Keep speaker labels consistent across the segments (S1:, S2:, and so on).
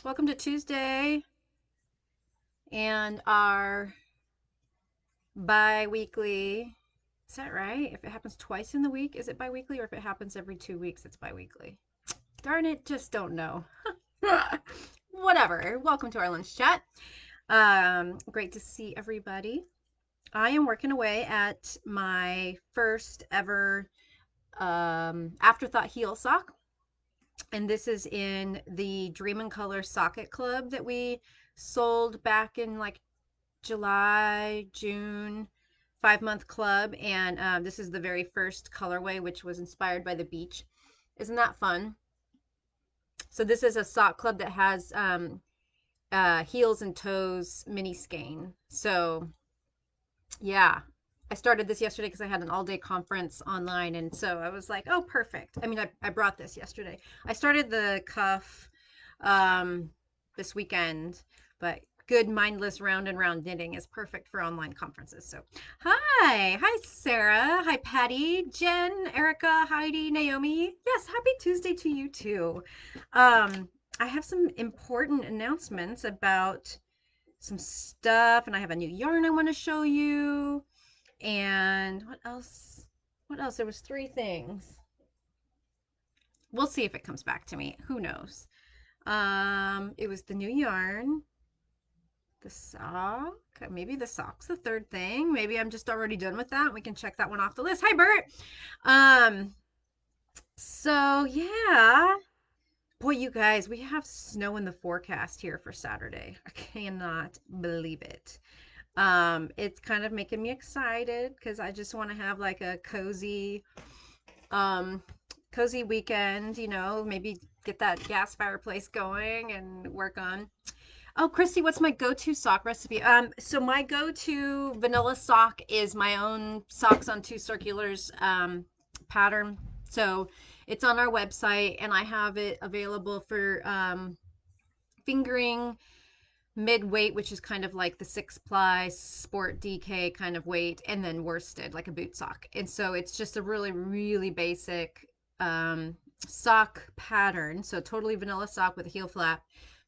S1: Welcome to Tuesday and our bi-weekly. Is that right? If it happens twice in the week, is it bi-weekly? Or if it happens every 2 weeks, it's bi-weekly? Darn it, just don't know. Whatever. Welcome to our lunch chat. Great to see everybody. I am working away at my first ever afterthought heel sock. And this is in the Dream and Color Socket Club that we sold back in like July, June, 5 month club. And this is the very first colorway, which was inspired by the beach. Isn't that fun? So this is a sock club that has heels and toes mini skein. So yeah, I started this yesterday because I had an all day conference online. And so I was like, oh, perfect. I mean, I brought this yesterday. I started the cuff um, this weekend, but good mindless round and round knitting is perfect for online conferences. So, hi, Sarah, hi, Patty, Jen, Erica, Heidi, Naomi. Yes, happy Tuesday to you too. I have some important announcements about some stuff, and I have a new yarn I want to show you. And what else? What else? There was three things. We'll see if it comes back to me. Who knows? It was the new yarn, the sock. Maybe the sock's the third thing. Maybe I'm just already done with that. We can check that one off the list. Hi, Bert. Um, so yeah. Boy, you guys, we have snow in the forecast here for Saturday. I cannot believe it. It's kind of making me excited because I just want to have like a um, cozy weekend, maybe get that gas fireplace going and work on. Oh, Christy, what's my go-to sock recipe? So my go-to vanilla sock is my own socks on two circulars pattern. So it's on our website, and I have it available for fingering mid weight, which is kind of like the 6 ply sport DK kind of weight, and then worsted like a boot sock. And so it's just a really, really basic sock pattern. So totally vanilla sock with a heel flap,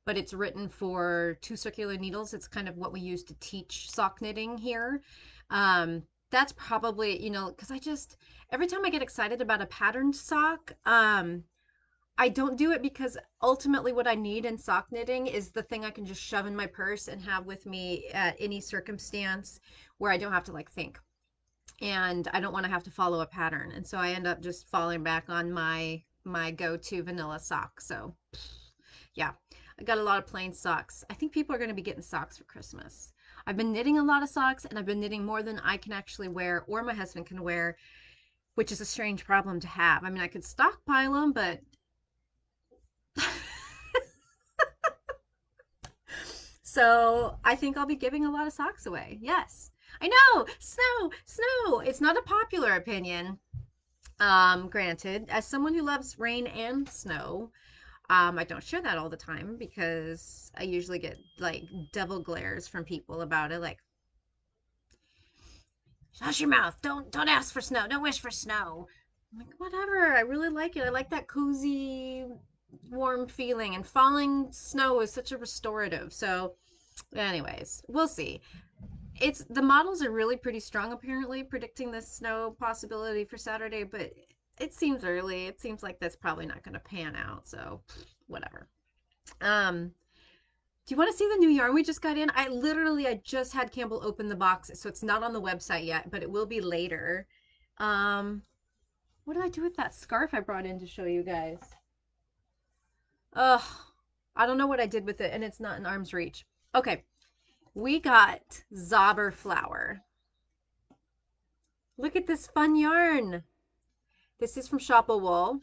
S1: but it's written for two circular needles. It's kind of what we use to teach sock knitting here. That's probably, because every time I get excited about a patterned sock, I don't do it because ultimately what I need in sock knitting is the thing I can just shove in my purse and have with me at any circumstance where I don't have to like think. And I don't want to have to follow a pattern. And so I end up just falling back on my go-to vanilla sock. So, yeah. I got a lot of plain socks. I think people are going to be getting socks for Christmas. I've been knitting a lot of socks, and I've been knitting more than I can actually wear or my husband can wear, which is a strange problem to have. I mean, I could stockpile them, but so I think I'll be giving a lot of socks away. Yes. I know. Snow, snow. It's not a popular opinion. Granted, as someone who loves rain and snow, I don't share that all the time because I usually get like devil glares from people about it, like, "Shut your mouth. Don't ask for snow. Don't wish for snow." I'm like, whatever. I really like it. I like that cozy, warm feeling, and falling snow is such a restorative. So, anyways, we'll see. It's the models are really pretty strong apparently predicting the snow possibility for Saturday, but it seems early. It seems like that's probably not going to pan out, so whatever. um do you want to see the new yarn we just got in? I just had Campbell open the box, so it's not on the website yet, but it will be later. um what did I do with that scarf I brought in to show you guys? Ugh, I don't know what I did with it, and it's not in arm's reach. Okay, we got Zobber flower. Look at this fun yarn. This is from Shoppa Wool,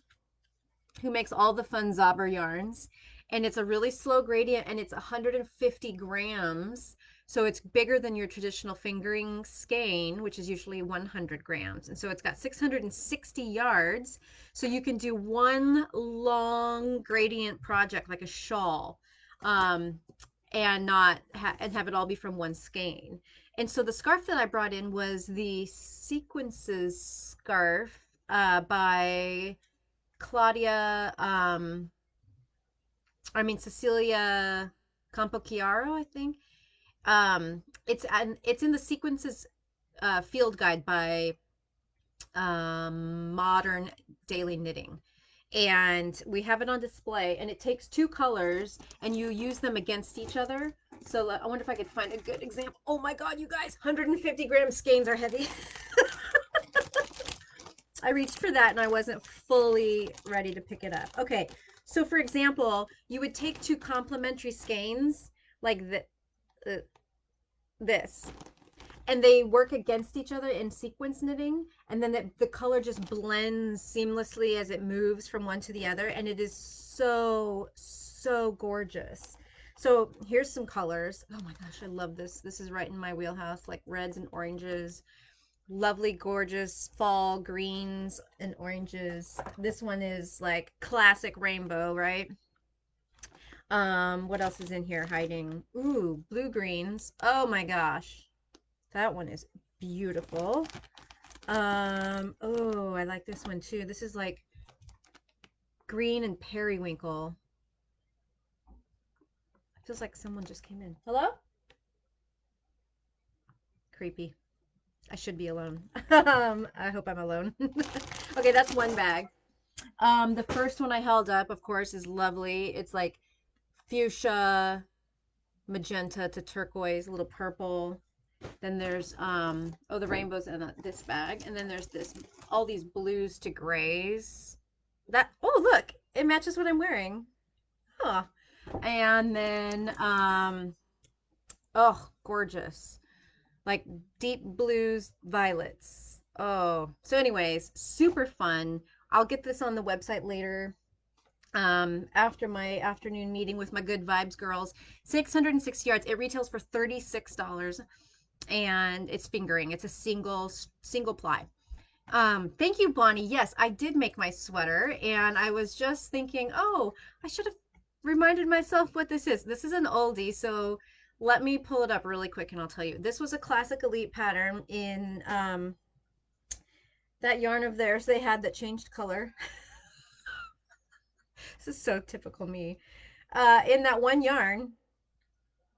S1: who makes all the fun Zobber yarns. And it's a really slow gradient, and it's 150 grams. So it's bigger than your traditional fingering skein, which is usually 100 grams. And so it's got 660 yards. So you can do one long gradient project like a shawl. And not and have it all be from one skein. And so the scarf that I brought in was the Sequences scarf by Claudia. I mean Cecilia Campochiaro, I think. It's in the sequences field guide by Modern Daily Knitting. And we have it on display, and it takes two colors and you use them against each other. So I wonder if I could find a good example. Oh my God, you guys, 150-gram skeins are heavy. I reached for that and I wasn't fully ready to pick it up. Okay, so for example, you would take two complementary skeins like uh, this, and they work against each other in sequence knitting, and then the color just blends seamlessly as it moves from one to the other, and it is so gorgeous. So here's some colors. Oh my gosh, I love this. This is right in my wheelhouse, like reds and oranges, lovely gorgeous fall greens and oranges. This one is like classic rainbow, right? What else is in here hiding? Ooh, blue greens. Oh my gosh, that one is beautiful. Oh, I like this one too. This is like green and periwinkle. It feels like someone just came in. Hello? Creepy. I should be alone. I hope I'm alone. Okay, that's one bag. The first one I held up, of course, is lovely. It's like fuchsia, magenta to turquoise, a little purple. Then there's oh, the rainbows in this bag, and then there's this all these blues to grays. That, oh look, it matches what I'm wearing. Huh. And then oh, gorgeous. Like deep blues, violets. Oh. So anyways, super fun. I'll get this on the website later. After my afternoon meeting with my good vibes girls. 660 yards. It retails for $36, and it's fingering. It's a single ply. Thank you, Bonnie. Yes, I did make my sweater, and I was just thinking, oh, I should have reminded myself what this is. This is an oldie, so let me pull it up really quick and I'll tell you. This was a classic elite pattern in that yarn of theirs they had that changed color. This is so typical me. In that one yarn,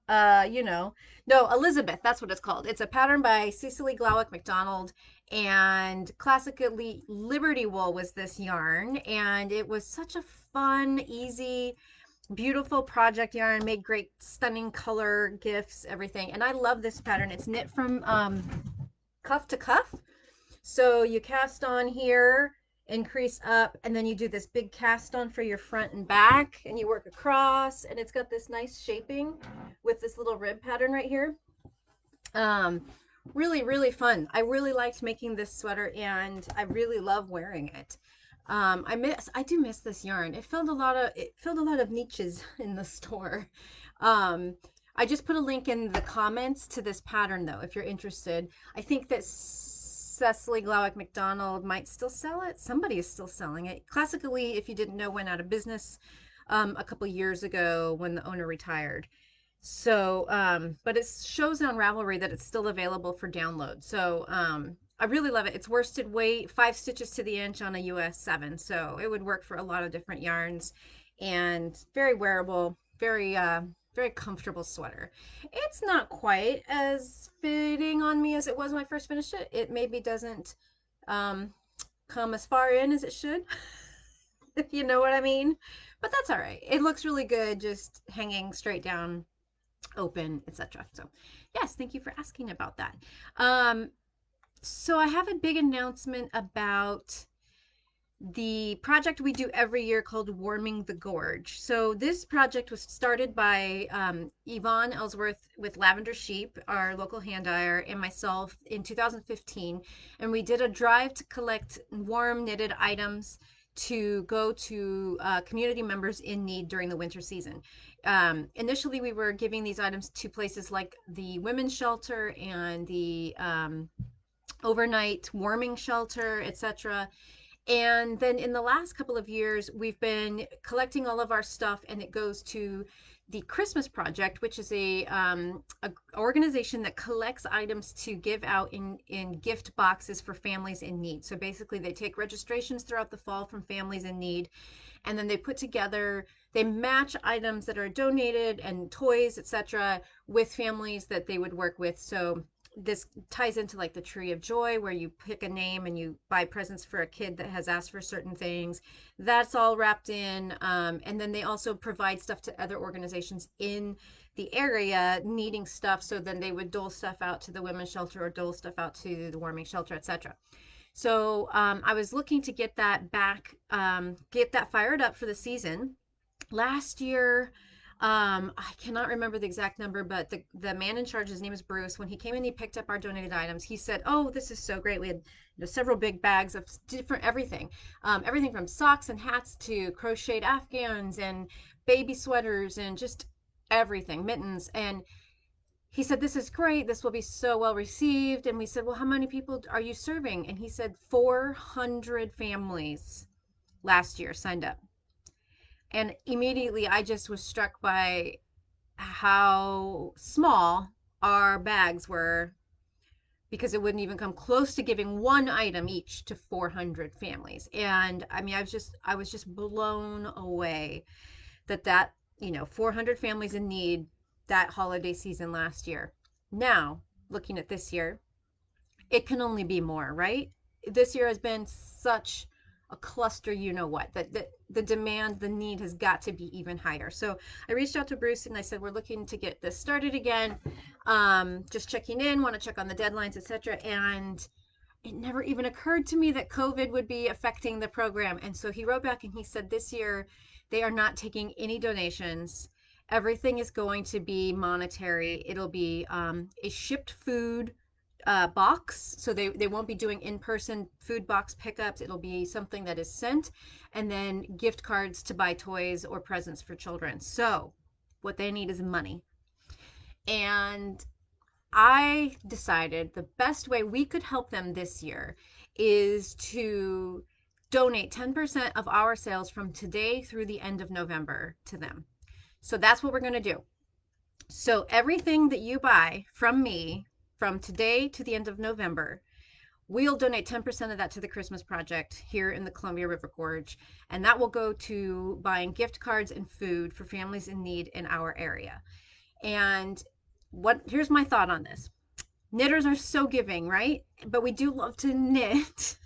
S1: you know, no, Elizabeth, that's what it's called. It's a pattern by Cecily Glowick McDonald, and Classic Elite Liberty Wool was this yarn, and it was such a fun, easy, beautiful project yarn. Made great, stunning color gifts, everything. And I love this pattern. It's knit from cuff to cuff. So you cast on here, increase up, and then you do this big cast on for your front and back, and you work across, and it's got this nice shaping with this little rib pattern right here. Um, really fun. I really liked making this sweater, and I really love wearing it. I do miss this yarn. It filled a lot of niches in the store. Um, I just put a link in the comments to this pattern though, if you're interested. I think that Cecily Glowick McDonald might still sell it. Somebody is still selling it. Classically, if you didn't know, went out of business a couple years ago when the owner retired. So, but it shows on Ravelry that it's still available for download. So, I really love it. It's worsted weight, 5 stitches to the inch on a US 7. So it would work for a lot of different yarns, and very wearable, very comfortable sweater. It's not quite as fitting on me as it was when I first finished it. It maybe doesn't, um, come as far in as it should, if you know what I mean. But that's all right. It looks really good just hanging straight down, open, etc. So, yes, thank you for asking about that. Um, so I have a big announcement about the project we do every year called Warming the Gorge. So this project was started by Yvonne Ellsworth with Lavender Sheep, our local hand dyer, and myself in 2015. And we did a drive to collect warm knitted items to go to community members in need during the winter season. Initially, we were giving these items to places like the women's shelter and the overnight warming shelter, etc. And then in the last couple of years, we've been collecting all of our stuff, and it goes to the Christmas Project, which is a organization that collects items to give out in gift boxes for families in need. So basically, they take registrations throughout the fall from families in need, and then they put together they match items that are donated and toys, etc., with families that they would work with. So this ties into like the tree of joy where you pick a name and you buy presents for a kid that has asked for certain things. That's all wrapped in, and then they also provide stuff to other organizations in the area needing stuff, so then they would dole stuff out to the women's shelter or dole stuff out to the warming shelter, etc. So I was looking to get that back, get that fired up for the season. Last year, I cannot remember the exact number, but the man in charge, his name is Bruce. When he came in, he picked up our donated items. He said, "Oh, this is so great. We had several big bags of different everything, everything from socks and hats to crocheted afghans and baby sweaters and just everything, mittens." And he said, "This is great. This will be so well received." And we said, "Well, how many people are you serving?" And he said, 400 families last year signed up. And immediately I just was struck by how small our bags were, because it wouldn't even come close to giving one item each to 400 families. And I mean, I was just blown away that 400 families in need that holiday season last year. Now, looking at this year, it can only be more, right? This year has been such a cluster, you know what, that the demand, the need has got to be even higher. So I reached out to Bruce and I said, we're looking to get this started again. Just checking in, want to check on the deadlines, etc. And it never even occurred to me that COVID would be affecting the program. And so he wrote back and he said, this year they are not taking any donations. Everything is going to be monetary. It'll be a shipped food box. So they won't be doing in person food box pickups. It'll be something that is sent, and then gift cards to buy toys or presents for children. So what they need is money. And I decided the best way we could help them this year is to donate 10% of our sales from today through the end of November to them. So that's what we're going to do. So everything that you buy from me from today to the end of November, we'll donate 10% of that to the Christmas Project here in the Columbia River Gorge. And that will go to buying gift cards and food for families in need in our area. And here's my thought on this. Knitters are so giving, right? But we do love to knit.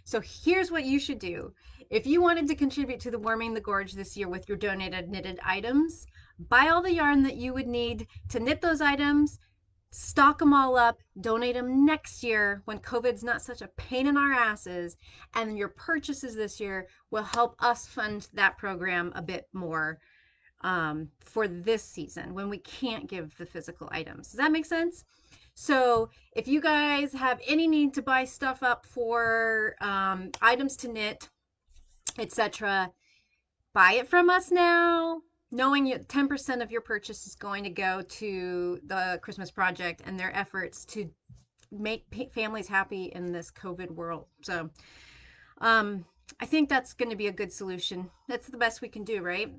S1: So here's what you should do. If you wanted to contribute to the Warming the Gorge this year with your donated knitted items, buy all the yarn that you would need to knit those items, stock them all up, donate them next year when COVID's not such a pain in our asses, and your purchases this year will help us fund that program a bit more for this season when we can't give the physical items. Does that make sense? So if you guys have any need to buy stuff up for items to knit, etc., buy it from us now, knowing 10% of your purchase is going to go to the Christmas Project and their efforts to make families happy in this COVID world. So I think that's going to be a good solution. That's the best we can do, right?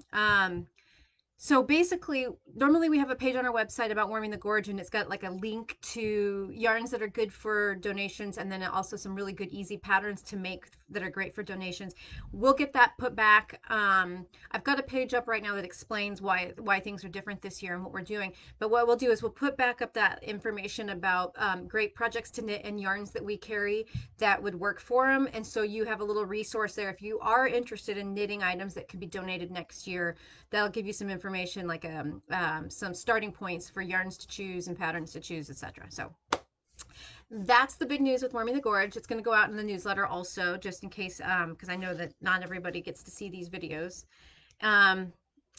S1: So basically, normally we have a page on our website about Warming the Gorge, and it's got like a link to yarns that are good for donations, and then also some really good easy patterns to make that are great for donations. We'll get that put back. I've got a page up right now that explains why things are different this year and what we're doing. But what we'll do is we'll put back up that information about great projects to knit and yarns that we carry that would work for them. And so you have a little resource there if you are interested in knitting items that could be donated next year. That'll give you some information, like some starting points for yarns to choose and patterns to choose, etc. So that's the big news with Warming the Gorge. It's going to go out in the newsletter also, just in case, because I know that not everybody gets to see these videos.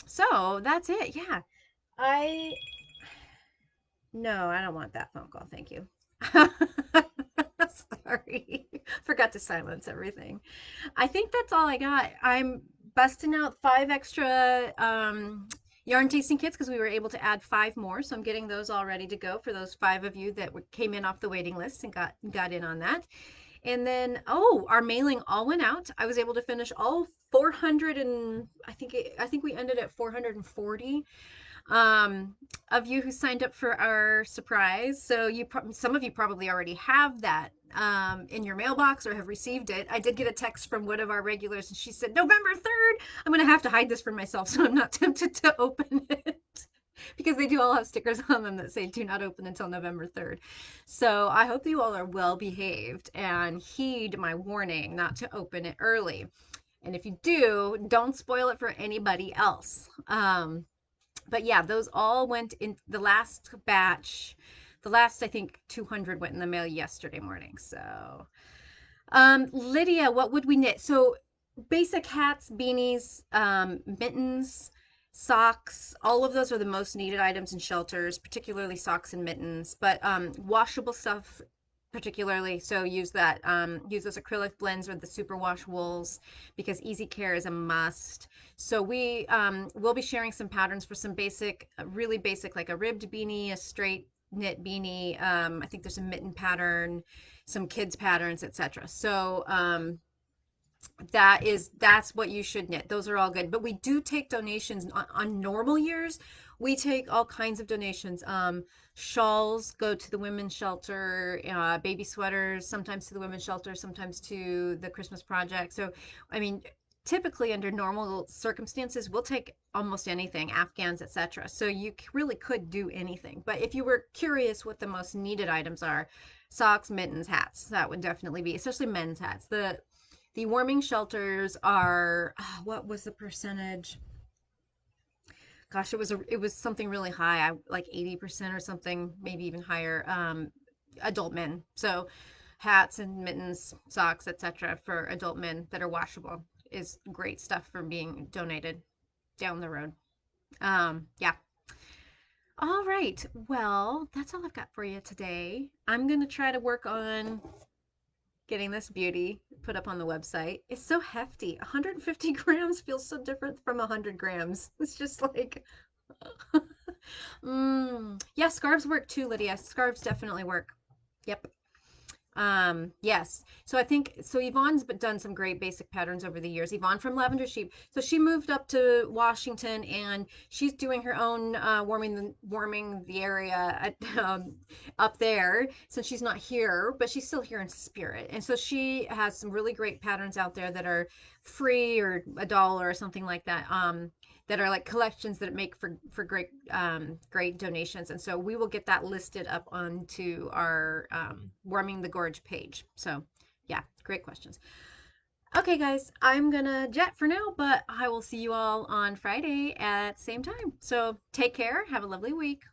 S1: So that's it. Yeah. I No, I don't want that phone call. Thank you. Sorry. Forgot to silence everything. I think that's all I got. I'm busting out 5 extra yarn tasting kits because we were able to add 5 more. So I'm getting those all ready to go for those 5 of you that came in off the waiting list and got in on that. And then, our mailing all went out. I was able to finish all 400, and I think we ended at 440 of you who signed up for our surprise. So some of you probably already have that in your mailbox or have received it. I did get a text from one of our regulars, and she said, November 3rd. I'm going to have to hide this from myself so I'm not tempted to open it. Because they do all have stickers on them that say do not open until November 3rd. So I hope you all are well behaved and heed my warning not to open it early. And if you do, don't spoil it for anybody else. But yeah, those all went in the last batch. The last, I think, 200 went in the mail yesterday morning. So, Lydia, what would we knit? So, basic hats, beanies, mittens, socks, all of those are the most needed items in shelters, particularly socks and mittens. But washable stuff, particularly, so use those acrylic blends or the superwash wools because easy care is a must. So we'll be sharing some patterns for some basic, really basic, like a ribbed beanie, a straight knit beanie. I think there's a mitten pattern, some kids patterns, etc. So that's what you should knit. Those are all good. But we do take donations on normal years. We take all kinds of donations. Shawls go to the women's shelter, baby sweaters, sometimes to the women's shelter, sometimes to the Christmas project. So, I mean, typically under normal circumstances, we'll take almost anything, Afghans, etc. So you really could do anything. But if you were curious what the most needed items are, socks, mittens, hats, that would definitely be, especially men's hats. The warming shelters are what was the percentage? Gosh, it was something really high, like 80% or something, maybe even higher. Adult men, so hats and mittens, socks, etc. for adult men that are washable is great stuff for being donated down the road. Yeah. All right. Well, that's all I've got for you today. I'm gonna try to work on getting this beauty put up on the website. It's so hefty. 150 grams feels so different from 100 grams. It's just like, yeah, scarves work too, Lydia. Scarves definitely work. Yep. Yes. So I think so Yvonne's done some great basic patterns over the years. Yvonne from Lavender Sheep. So she moved up to Washington and she's doing her own warming the area up there since she's not here, but she's still here in spirit. And so she has some really great patterns out there that are free or $1 or something like that. That are like collections that make for great donations, and so we will get that listed up onto our warming the gorge page. So yeah, great questions. Okay guys, I'm gonna jet for now, but I will see you all on Friday at same time. So take care, have a lovely week.